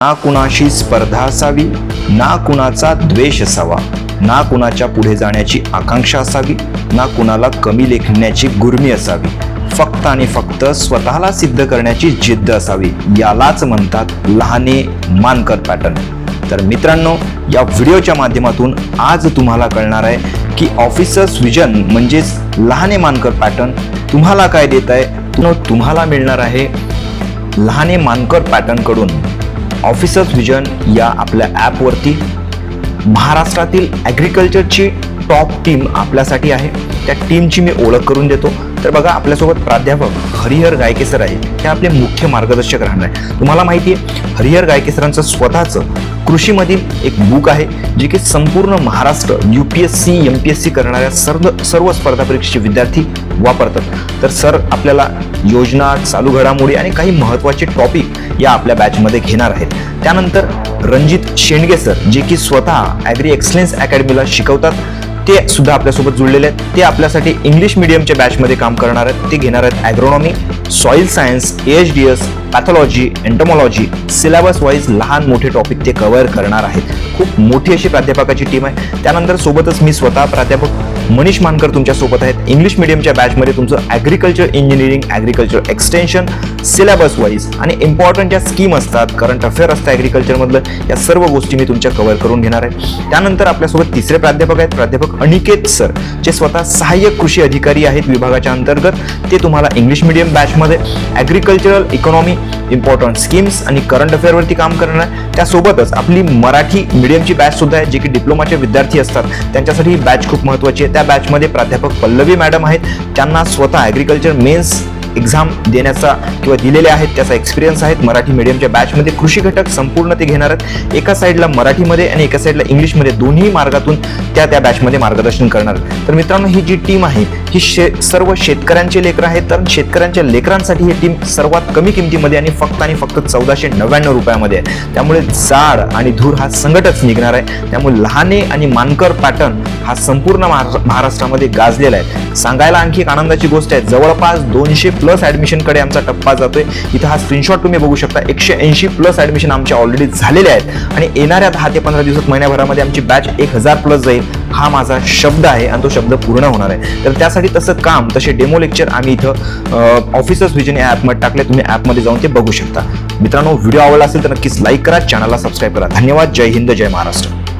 ना कुणाशी स्पर्धा असावी, ना कुणाचा द्वेष असावा, ना कुणाच्या पुढे जाण्याची आकांक्षा असावी, ना कुणाला कमी लेखण्याची गुर्मी असावी, फक्त आणि फक्त स्वतःला सिद्ध करण्याची जिद्द असावी. यालाच म्हणतात लहाने मानकर पॅटर्न. तर मित्रांनो, या व्हिडिओच्या माध्यमातून आज तुम्हाला कळणार आहे की ऑफिसर्स विजन म्हणजेच लहाने मानकर पॅटर्न तुम्हाला काय देत आहे. तुम्हाला मिळणार आहे लहाने मानकर पॅटर्न कडून ऑफिसर्स विजन या आपल्या ॲपवरती महाराष्ट्रातील ॲग्रिकल्चरची टॉप टीम आपल्यासाठी आहे. त्या टीमची मी ओळख करून देतो. तर बघा, आपल्यासोबत प्राध्यापक हरिहर गायके सर आहेत. हे आपले मुख्य मार्गदर्शक राहणार आहे. तुम्हाला माहिती आहे, हरिहर गायके सरांचं स्वतःचं कृषीमधील एक बुक आहे, जे की संपूर्ण महाराष्ट्र UPSC MPSC करणाऱ्या सर्व स्पर्धा परीक्षेचे विद्यार्थी वापरतात. तर सर आपल्याला योजना, चालू घडामोडी आणि काही महत्त्वाचे टॉपिक या आपल्या बॅचमध्ये घेणार आहेत. त्यानंतर रणजित शेंडगे सर, जे की स्वतः ॲग्री एक्सलन्स अकॅडमीला शिकवतात, ते सुद्धा आपल्यासोबत जुळलेले आहेत. ते आपल्यासाठी इंग्लिश मीडियमच्या बॅचमध्ये काम करणार आहेत. ते घेणार आहेत agronomy, soil science, AHDS, pathology, entomology, syllabus wise लहान मोठे टॉपिक ते कव्हर करणार आहेत. खूप मोठी अशी प्राध्यापकाची टीम आहे. त्यानंतर सोबतच मी स्वतः प्राध्यापक मनीष मानकर तुमच्या सोबत आहेत. इंग्लिश मीडियमच्या बॅचमध्ये तुमचं agriculture engineering, agriculture extension, syllabus wise आणि इम्पॉर्टंट ज्या स्कीम असतात, करंट अफेअर असतं ॲग्रिकल्चरमधलं, या सर्व गोष्टी मी तुमच्या कव्हर करून घेणार आहे. त्यानंतर आपल्यासोबत तिसरे प्राध्यापक आहेत, प्राध्यापक अनिकेत सर, जे स्वतः सहाय्यक कृषी अधिकारी आहेत विभागाच्या अंतर्गत. ते तुम्हाला इंग्लिश मीडियम बॅचमध्ये ॲग्रिकल्चरल इकॉनॉमी, इम्पॉर्टंट स्कीम्स आणि करंट अफेअरवरती काम करणार आहे. त्यासोबतच आपली मराठी मीडियमची बॅच सुद्धा आहे, जे की डिप्लोमाचे विद्यार्थी असतात त्यांच्यासाठी ही बॅच खूप महत्त्वाची आहे. त्या बॅचमध्ये प्राध्यापक पल्लवी मॅडम आहेत. त्यांना स्वतः ॲग्रिकल्चर मेन्स एक्झाम देण्याचा किंवा दिलेले आहेत त्याचा एक्सपिरियन्स आहेत. मराठी मीडियमच्या बॅचमध्ये कृषी घटक संपूर्ण ते घेणार आहेत. एका साईडला मराठीमध्ये आणि एका साईडला इंग्लिशमध्ये, दोन्ही मार्गातून त्या बॅचमध्ये मार्गदर्शन करणार आहेत. तर मित्रांनो, ही जी टीम आहे ही सर्व शेतकऱ्यांचे लेकरं आहेत. तर शेतकऱ्यांच्या लेकरांसाठी ही टीम सर्वात कमी किमतीमध्ये आणि फक्त 1499 रुपयामध्ये आहे. त्यामुळे जाड आणि धूर हा संकटच निघणार आहे. त्यामुळे लहाने आणि मानकर पॅटर्न हा संपूर्ण महाराष्ट्रामध्ये गाजलेला आहे. सांगायला आणखी एक आनंदाची गोष्ट आहे, जवळपास 200+ ॲडमिशनकडे आमचा टप्पा जातोय. इथं हा स्क्रीनशॉट तुम्ही बघू शकता. 180+ ॲडमिशन आमचे ऑलरेडी झालेले आहेत आणि येणाऱ्या 10 ते 15 दिवसात, महिन्याभरामध्ये आमची बॅच 1000+ जाईल. हा माझा शब्द आहे आणि तो शब्द पूर्ण होणार आहे. तर त्यासाठी तसं काम, तसे डेमो लेक्चर आम्ही इथं ऑफिसर्स विजन या ॲपमध्ये टाकले. तुम्ही ॲपमध्ये जाऊन ते बघू शकता. मित्रांनो, व्हिडिओ आवडला असेल तर नक्कीच लाईक करा, चॅनलला सबस्क्राईब करा. धन्यवाद. जय हिंद, जय महाराष्ट्र.